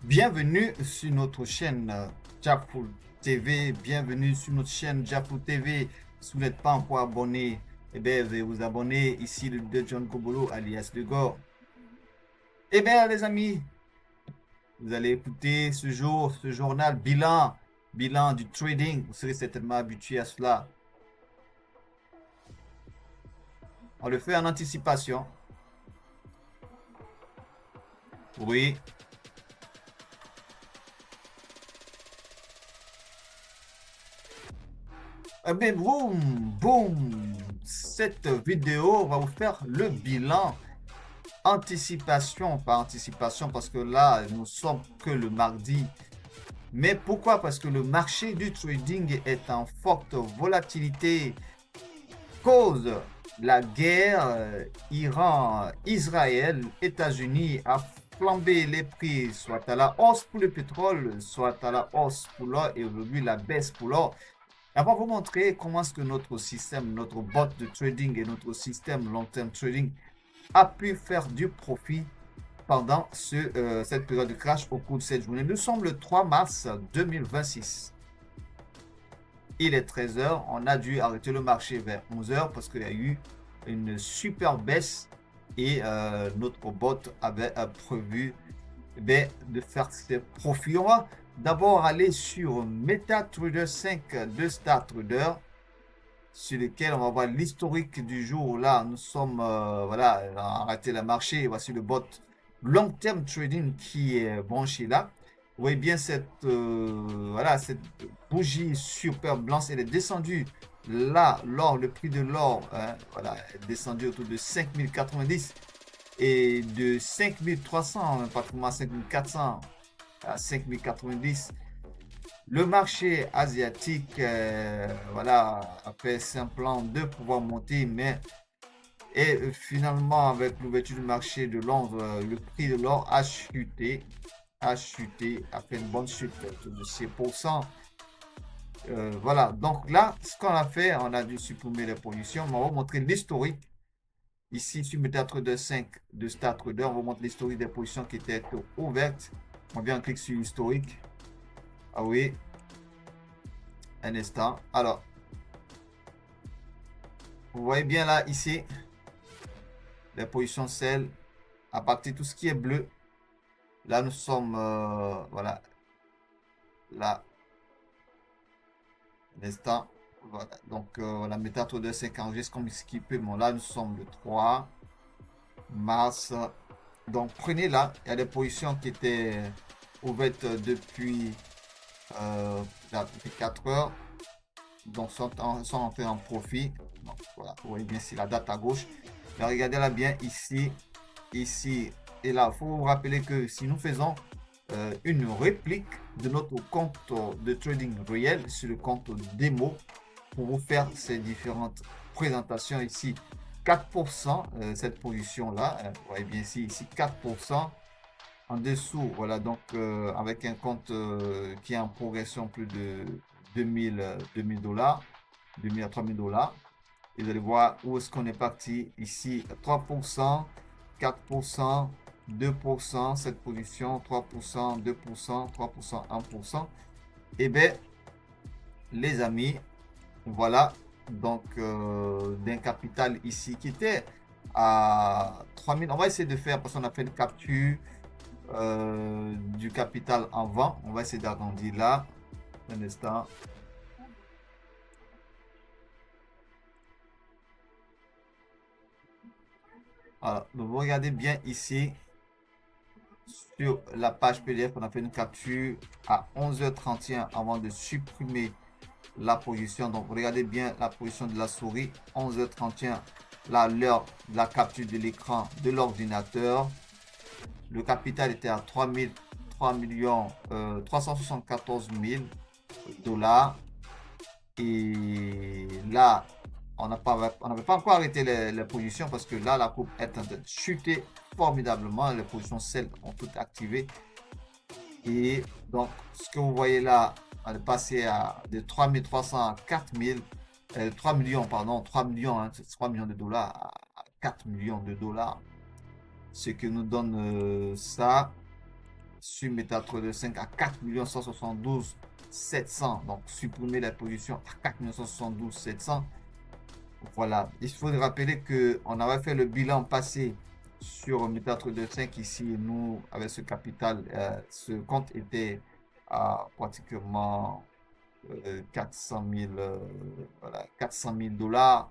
Bienvenue sur notre chaîne Japful TV. Bienvenue sur notre chaîne Japful TV. Si vous n'êtes pas encore abonné, veuillez vous abonner. Ici le de John Kobolo alias De Gore. Les amis, vous allez écouter ce journal bilan du trading. Vous serez certainement habitué à cela. On le fait en anticipation. Oui. Boum. Cette vidéo va vous faire le bilan. Anticipation, pas anticipation, parce que là, nous sommes que le mardi. Mais pourquoi? Parce que le marché du trading est en forte volatilité. Cause la guerre Iran-Israël, États-Unis a flambé les prix, soit à la hausse pour le pétrole, soit à la hausse pour l'or, et aujourd'hui la baisse pour l'or. On va vous montrer comment est-ce que notre système, notre bot de trading et notre système long-term trading a pu faire du profit pendant cette période de crash au cours de cette journée. Nous sommes le 3 mars 2026. Il est 13h. On a dû arrêter le marché vers 11h parce qu'il y a eu une super baisse et notre bot avait prévu de faire ses profits. On va d'abord aller sur MetaTrader 5 de StarTrader, sur lequel on va voir l'historique du jour. Là, nous sommes, voilà, on a arrêté le marché. Voici le bot Long Term Trading qui est branché là. Vous voyez bien cette, voilà, cette bougie super blanche. Elle est descendue là, l'or, le prix de l'or, hein, voilà, est descendu autour de 5090 et de 5300, pratiquement 5400 à 5090. Le marché asiatique, voilà, a fait semblant de pouvoir monter, mais finalement, avec l'ouverture du marché de Londres, le prix de l'or a chuté, a fait une bonne chute de 6%. Voilà, donc là, ce qu'on a fait, on a dû supprimer les positions, mais on va vous montrer l'historique. Ici, sur MetaTrader 5 de StarTrader, on vous montre l'historique des positions qui étaient ouvertes. On vient, on clique sur historique. Ah oui, un instant. Alors, vous voyez bien là, ici, les positions sell, à partir de tout ce qui est bleu. Là, nous sommes, voilà, là, un instant. Voilà, donc la MetaTrader 5 enregistre comme skippé. Bon, là, nous sommes le 3 mars. Donc, prenez là, il y a des positions qui étaient ouvertes depuis, depuis 4 heures. Donc, sont entrés en profit. Donc, voilà, vous voyez bien ici la date à gauche. Mais regardez là bien ici, ici et là. Il faut vous rappeler que si nous faisons une réplique de notre compte de trading réel sur le compte démo pour vous faire ces différentes présentations ici. 4%, cette position là, vous voyez bien ici 4%. En dessous, voilà, donc avec un compte qui est en progression plus de 2000 $, 2000 à 3000 $. Et vous allez voir où est-ce qu'on est parti. Ici, 3%, 4%, 2%, cette position, 3%, 2%, 3%, 1%. Et bien, les amis, voilà, donc d'un capital ici qui était à 3000. On va essayer de faire, parce qu'on a fait une capture du capital en vent. On va essayer d'agrandir là. Un instant. Alors, donc vous regardez bien ici sur la page PDF, on a fait une capture à 11h31 avant de supprimer la position. Donc, regardez bien la position de la souris. 11h31, là, l'heure de la capture de l'écran de l'ordinateur. Le capital était à 3 374 000 $. Et là, on n'avait pas encore arrêté les positions parce que là, la coupe est en train de chuter formidablement. Les positions celles ont toutes activé. Et donc, ce que vous voyez là, on est passé de 3300 à 4000, 3 millions, pardon, 3 millions, hein, 3 millions de dollars à 4 millions de dollars. Ce que nous donne ça sur MetaTrader 5 à 4 172 700. Donc, supprimer la position à 4 172 700. Voilà. Il faut rappeler qu'on avait fait le bilan passé sur MetaTrader 5 ici. Nous, avec ce capital, ce compte était à pratiquement 400 000, voilà, 400 000 $.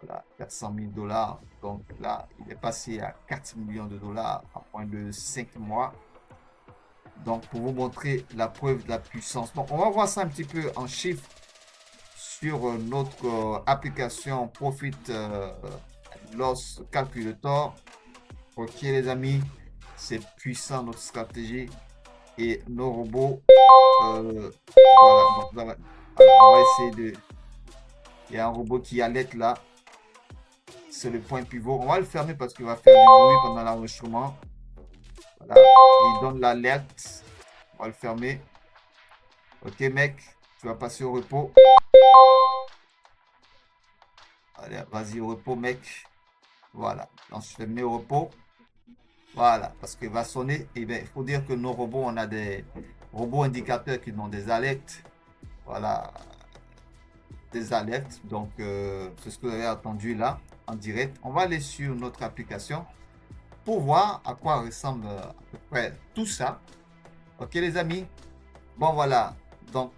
Voilà, 400 000 $. Donc là, il est passé à 4 millions de dollars en moins de 5 mois. Donc, pour vous montrer la preuve de la puissance. Donc, on va voir ça un petit peu en chiffres sur notre application Profit Loss Calculator. Ok, les amis, c'est puissant notre stratégie et nos robots. Voilà, donc on va essayer de. Il y a un robot qui alerte là. C'est le point pivot. On va le fermer parce qu'il va faire du bruit pendant l'enregistrement. Voilà. Il donne l'alerte. On va le fermer. Ok, mec. Tu vas passer au repos. Allez, vas-y au repos, mec. Voilà. Donc, je te mets au repos. Voilà. Parce qu'il va sonner. Et bien, il faut dire que nos robots, on a des robots indicateurs qui donnent des alertes. Voilà. Des alertes. Donc, c'est ce que vous avez entendu là en direct. On va aller sur notre application pour voir à quoi ressemble à peu près tout ça. Ok, les amis. Bon, voilà. Donc,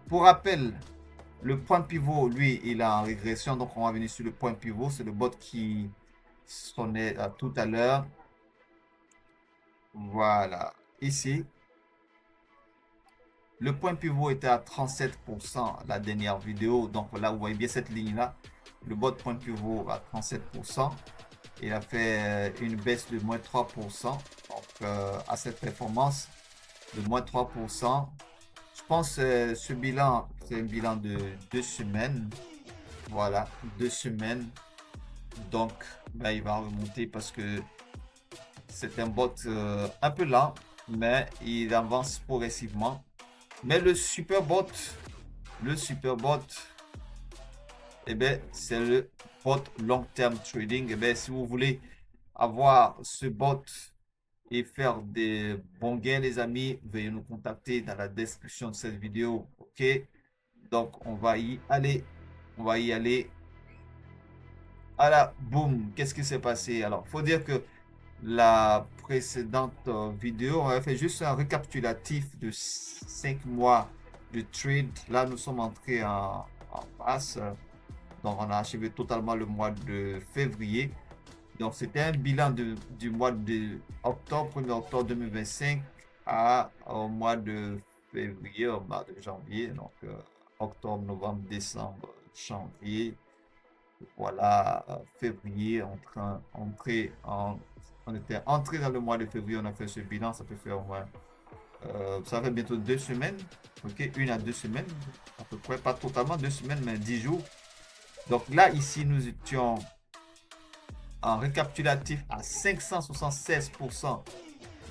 pour rappel, le point pivot, lui, il est en régression. Donc, on va venir sur le point pivot. C'est le bot qui sonnait tout à l'heure. Voilà. Ici, le point pivot était à 37% la dernière vidéo. Donc là, vous voyez bien cette ligne-là. Le bot point pivot à 37%. Il a fait une baisse de moins 3%. Donc à cette performance de moins 3%. Je pense que ce bilan, c'est un bilan de 2 semaines. Voilà, 2 semaines. Donc, ben, il va remonter parce que c'est un bot un peu lent, mais il avance progressivement. Mais le superbot, eh bien, c'est le bot long term trading. Eh bien, si vous voulez avoir ce bot et faire des bons gains, les amis, veuillez nous contacter dans la description de cette vidéo. Ok, donc on va y aller. On va y aller. Voilà, boum, qu'est-ce qui s'est passé? Alors, il faut dire que la précédente vidéo, on avait fait juste un récapitulatif de 5 mois de trade. Là, nous sommes entrés en passe. Donc, on a achevé totalement le mois de février. Donc, c'était un bilan du mois de octobre, 1er octobre 2025 au mois de février, au mois de janvier. Donc, octobre, novembre, décembre, janvier. Voilà, février, on était entré dans le mois de février, on a fait ce bilan, ça peut faire au moins, ça fait bientôt 2 semaines, ok, 1 à 2 semaines, à peu près, pas totalement 2 semaines, mais 10 jours. Donc là, ici, nous étions en récapitulatif à 576%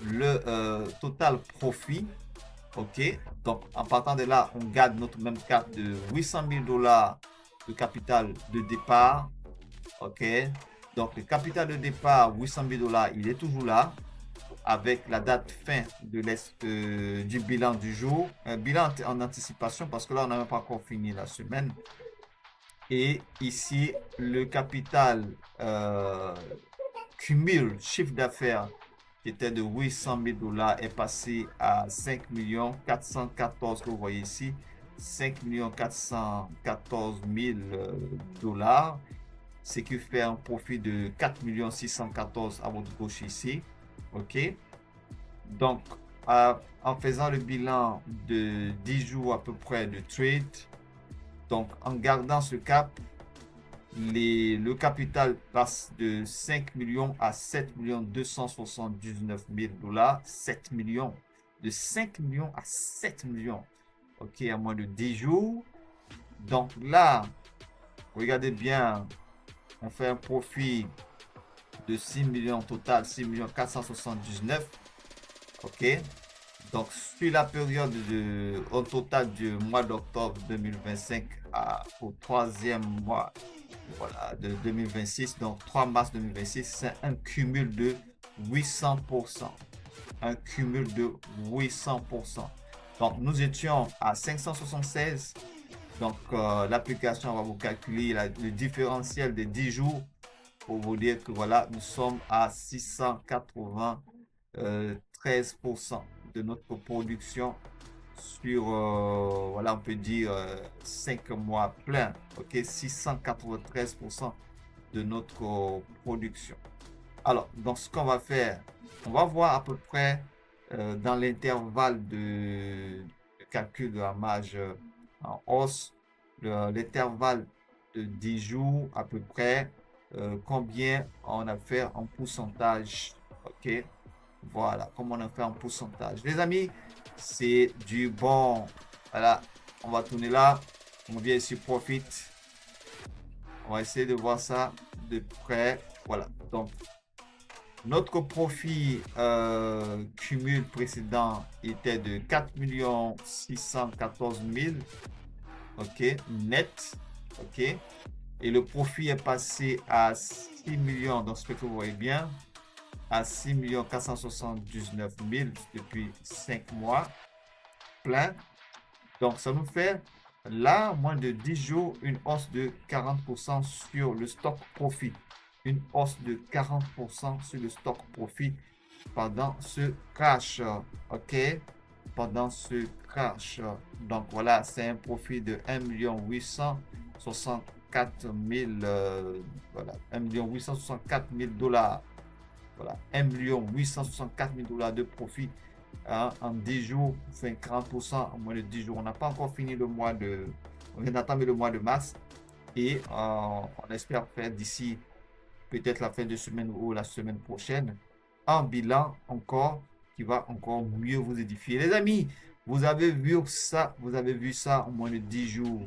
le total profit, ok. Donc, en partant de là, on garde notre même cap de 800 000 $. De capital de départ. Ok. Donc, le capital de départ, 800 000 $, il est toujours là. Avec la date fin du bilan du jour. Bilan en anticipation parce que là, on n'a même pas encore fini la semaine. Et ici, le capital cumul chiffre d'affaires qui était de 800 000 $ est passé à 5 414 que vous voyez ici. 5 414 000 $, ce qui fait un profit de 4 614 à votre gauche ici. Ok. Donc, en faisant le bilan de 10 jours à peu près de trade, donc en gardant ce cap, le capital passe de 5 millions à 7 279 000 $. 7 millions. De 5 millions à 7 millions. Ok, à moins de 10 jours. Donc là, regardez bien, on fait un profit de 6 millions total, 6 479 000. Ok. Donc sur la période au total du mois d'octobre 2025 au troisième mois, voilà, de 2026, donc 3 mars 2026, c'est un cumul de 800%. un cumul de 800%. Donc, nous étions à 576. Donc, l'application va vous calculer le différentiel des 10 jours pour vous dire que voilà, nous sommes à 693% de notre production sur, voilà, on peut dire 5 mois pleins. OK, 693% de notre production. Alors, donc, ce qu'on va faire, on va voir à peu près dans l'intervalle de calcul de la marge en hausse, l'intervalle de 10 jours à peu près, combien on a fait en pourcentage. OK, voilà, comment on a fait en pourcentage. Les amis, c'est du bon. Voilà, on va tourner là. On vient ici, profit. On va essayer de voir ça de près. Voilà, donc notre profit cumul précédent était de 4 614 000, ok, net, ok, et le profit est passé à 6 millions, donc ce que vous voyez bien, à 6 479 000 depuis 5 mois plein. Donc ça nous fait là, moins de 10 jours, une hausse de 40% sur le stock profit. Une hausse de 40% sur le stock profit pendant ce crash. OK? Pendant ce crash. Donc voilà, c'est un profit de 1 864 000. Voilà, 1 864 000 $. Voilà, 1 864 000 $ de profit en 10 jours, enfin 40% en moins de 10 jours. On n'a pas encore fini le mois de... On vient d'attendre le mois de mars et on espère faire d'ici peut-être la fin de semaine ou la semaine prochaine un bilan encore qui va encore mieux vous édifier. Les amis, vous avez vu ça en moins de 10 jours.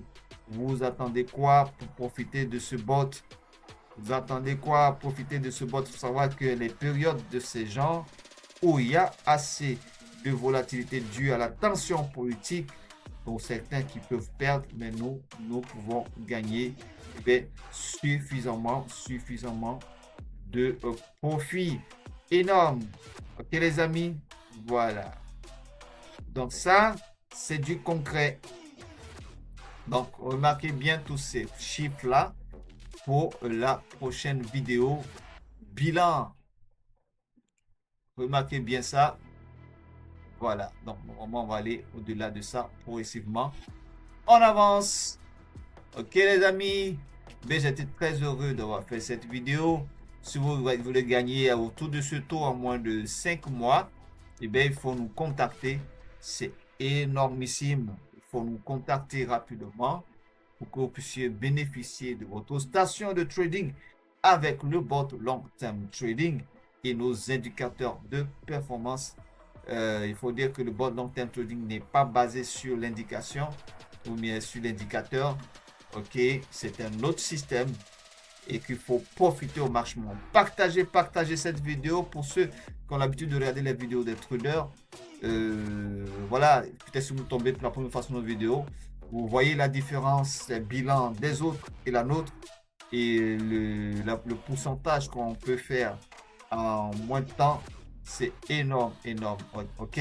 Vous attendez quoi pour profiter de ce bot? Vous attendez quoi pour profiter de ce bot? Il faut savoir que les périodes de ces genres où il y a assez de volatilité due à la tension politique, pour certains qui peuvent perdre, mais nous pouvons gagner suffisamment de profit. Énorme. Ok les amis, voilà. Donc ça, c'est du concret. Donc remarquez bien tous ces chiffres-là pour la prochaine vidéo bilan. Remarquez bien ça. Voilà, donc normalement on va aller au-delà de ça progressivement. On avance. Ok les amis, mais j'étais très heureux d'avoir fait cette vidéo. Si vous voulez gagner autour de ce taux en moins de 5 mois, eh bien, il faut nous contacter. C'est énormissime. Il faut nous contacter rapidement pour que vous puissiez bénéficier de votre station de trading avec le bot Long Term Trading et nos indicateurs de performance. Il faut dire que le bot Long Term Trading n'est pas basé sur l'indication ou bien sur l'indicateur. Ok, c'est un autre système et qu'il faut profiter au maximum. Partagez cette vidéo pour ceux qui ont l'habitude de regarder les vidéos des traders. Voilà, peut-être si vous tombez pour la première fois sur nos vidéos, vous voyez la différence, le bilan des autres et la nôtre et le pourcentage qu'on peut faire en moins de temps. C'est énorme. Ok,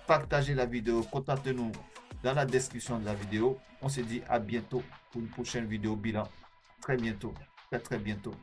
partagez la vidéo, contactez-nous dans la description de la vidéo. On se dit à bientôt pour une prochaine vidéo bilan. Très bientôt. Très bientôt.